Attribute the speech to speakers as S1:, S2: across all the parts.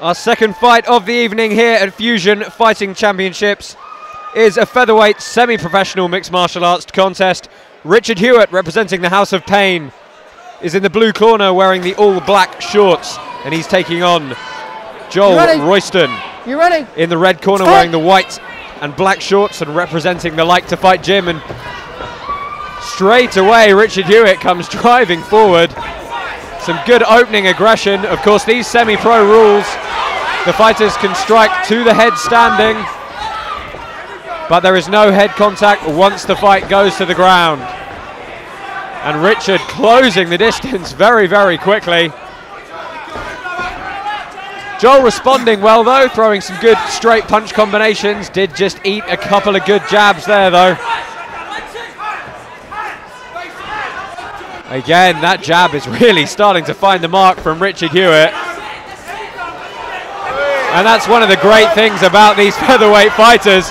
S1: Our second fight of the evening here at Fusion Fighting Championships is a featherweight semi-professional mixed martial arts contest. Richard Hewitt, representing the House of Pain, is in the blue corner wearing the all-black shorts, and he's taking on Joel Royston.
S2: You ready?
S1: In the red corner wearing the white and black shorts and representing the Like to Fight gym. And straight away Richard Hewitt comes driving forward. Some good opening aggression. Of course, these semi-pro rules, the fighters can strike to the head standing, but there is no head contact once the fight goes to the ground. And Richard closing the distance very, very quickly. Joel responding well though, throwing some good straight punch combinations. Did just eat a couple of good jabs there though. Again, that jab is really starting to find the mark from Richard Hewitt. And that's one of the great things about these featherweight fighters,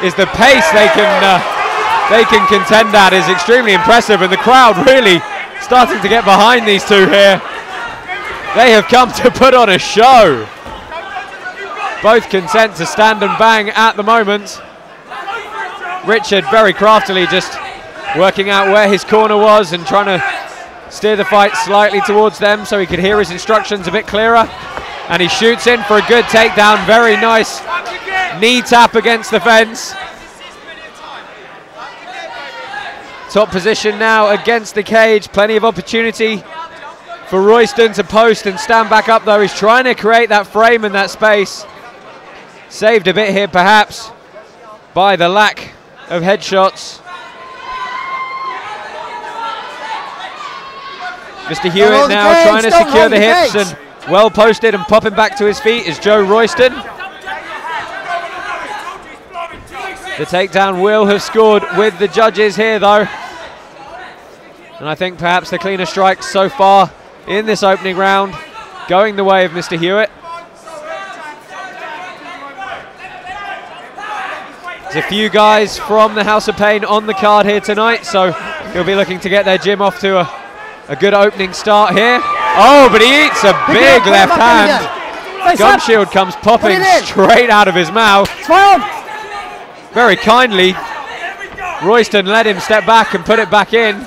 S1: is the pace they can contend at is extremely impressive, and the crowd really starting to get behind these two here. They have come to put on a show. Both content to stand and bang at the moment. Richard very craftily just working out where his corner was and trying to steer the fight slightly towards them so he could hear his instructions a bit clearer. And he shoots in for a good takedown. Very nice knee tap against the fence. Top position now against the cage. Plenty of opportunity for Royston to post and stand back up though. He's trying to create that frame and that space. Saved a bit here perhaps by the lack of headshots. Mr. Hewitt now trying to secure the hips, and well posted and popping back to his feet is Joe Royston. The takedown will have scored with the judges here though. And I think perhaps the cleaner strikes so far in this opening round going the way of Mr. Hewitt. There's a few guys from the House of Pain on the card here tonight, so he'll be looking to get their gym off to a good opening start here. Oh, but he eats a big left hand. Gum shield comes popping straight out of his mouth. Very kindly, Royston let him step back and put it back in.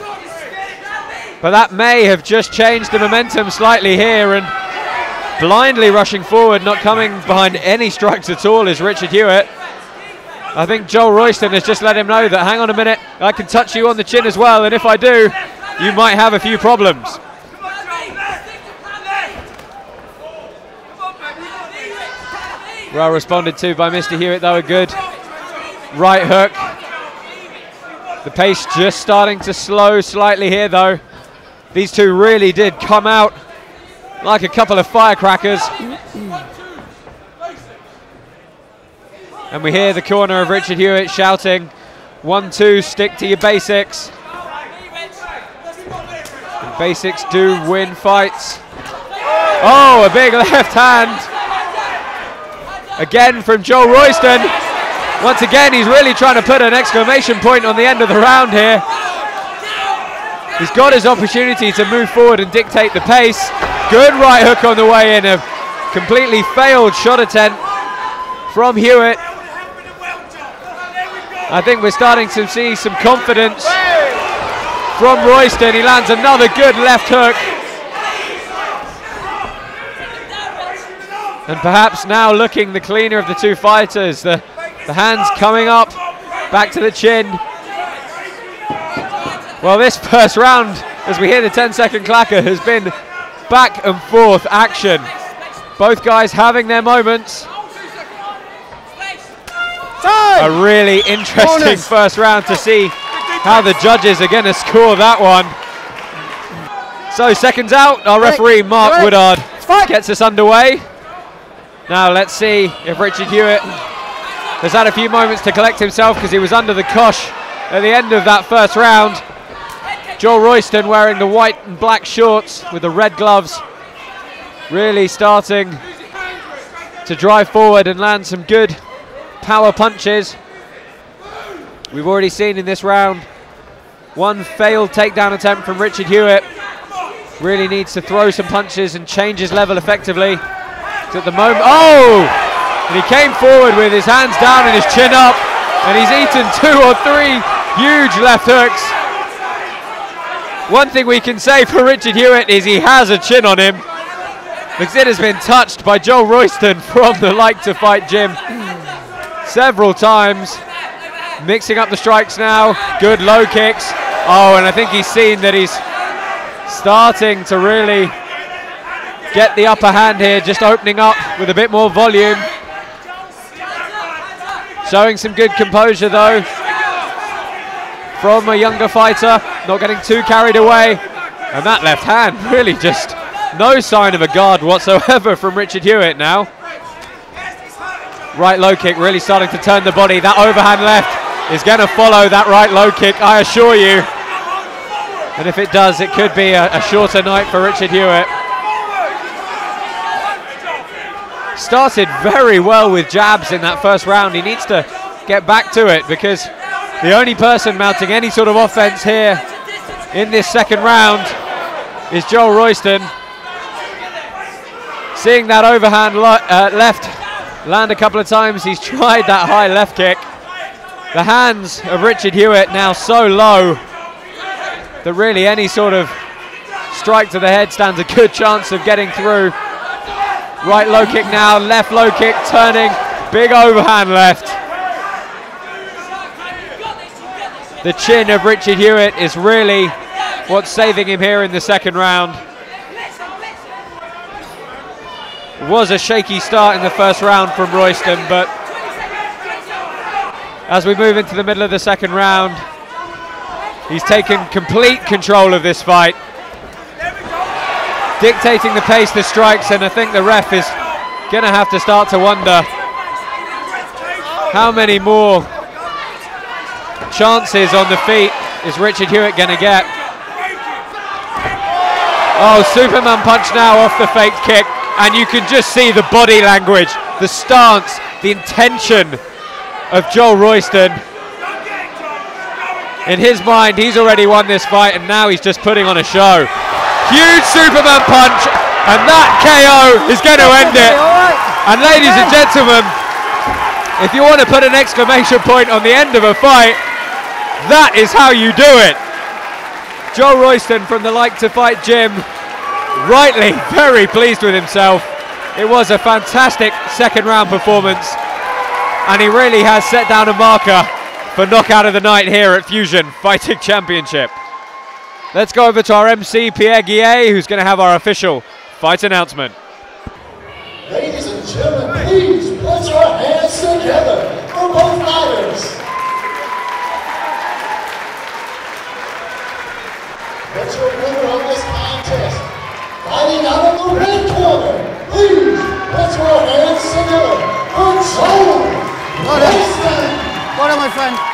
S1: But that may have just changed the momentum slightly here, and blindly rushing forward, not coming behind any strikes at all, is Richard Hewitt. I think Joel Royston has just let him know that, hang on a minute, I can touch you on the chin as well, and if I do, you might have a few problems. Well responded to by Mr. Hewitt though, a good right hook. The pace just starting to slow slightly here though. These two really did come out like a couple of firecrackers. And we hear the corner of Richard Hewitt shouting, 1-2, stick to your basics. And basics do win fights. Oh, a big left hand. Again from Joel Royston. Once again, he's really trying to put an exclamation point on the end of the round here. He's got his opportunity to move forward and dictate the pace. Good right hook on the way in, a completely failed shot attempt from Hewitt. I think we're starting to see some confidence from Royston. He lands another good left hook. And perhaps now looking the cleaner of the two fighters. The hands coming up, back to the chin. Well, this first round, as we hear the 10-second clacker, has been back and forth action. Both guys having their moments. A really interesting first round to see how the judges are going to score that one. So seconds out, our referee Mark Woodard gets us underway. Now let's see if Richard Hewitt has had a few moments to collect himself, because he was under the cosh at the end of that first round. Joel Royston wearing the white and black shorts with the red gloves, really starting to drive forward and land some good power punches. We've already seen in this round one failed takedown attempt from Richard Hewitt. Really needs to throw some punches and change his level effectively. at the moment. Oh! And he came forward with his hands down and his chin up, and he's eaten 2 or 3 huge left hooks. One thing we can say for Richard Hewitt is he has a chin on him, because it has been touched by Joel Royston from the Like to Fight gym several times. Mixing up the strikes now, good low kicks. Oh, and I think he's seen that he's starting to really get the upper hand here, just opening up with a bit more volume. Showing some good composure though from a younger fighter, not getting too carried away. And that left hand, really just no sign of a guard whatsoever from Richard Hewitt now. Right low kick really starting to turn the body. That overhand left is going to follow that right low kick, I assure you. And if it does, it could be a shorter night for Richard Hewitt. Started very well with jabs in that first round. He needs to get back to it, because the only person mounting any sort of offense here in this second round is Joel Royston. Seeing that overhand left land a couple of times, he's tried that high left kick. The hands of Richard Hewitt now so low that really any sort of strike to the head stands a good chance of getting through. Right low kick now, left low kick turning, big overhand left. The chin of Richard Hewitt is really what's saving him here in the second round. It was a shaky start in the first round from Royston, but as we move into the middle of the second round, he's taken complete control of this fight, dictating the pace, the strikes, and I think the ref is going to have to start to wonder how many more chances on the feet is Richard Hewitt going to get. Oh, Superman punch now off the fake kick, and you can just see the body language, the stance, the intention of Joel Royston. In his mind, he's already won this fight, and now he's just putting on a show. Huge Superman punch, and that KO is going to end it. And ladies and gentlemen, if you want to put an exclamation point on the end of a fight, that is how you do it. Joel Royston from the Like to Fight gym, rightly very pleased with himself. It was a fantastic second round performance, and he really has set down a marker for knockout of the night here at Fusion Fighting Championship. Let's go over to our MC, Pierre Guillet, who's going to have our official fight announcement.
S2: Ladies and gentlemen, please put your hands together for both fighters. But your winner of this contest, fighting out of the red corner, please put your hands together for Joel Royston.
S3: Hold on, my friend.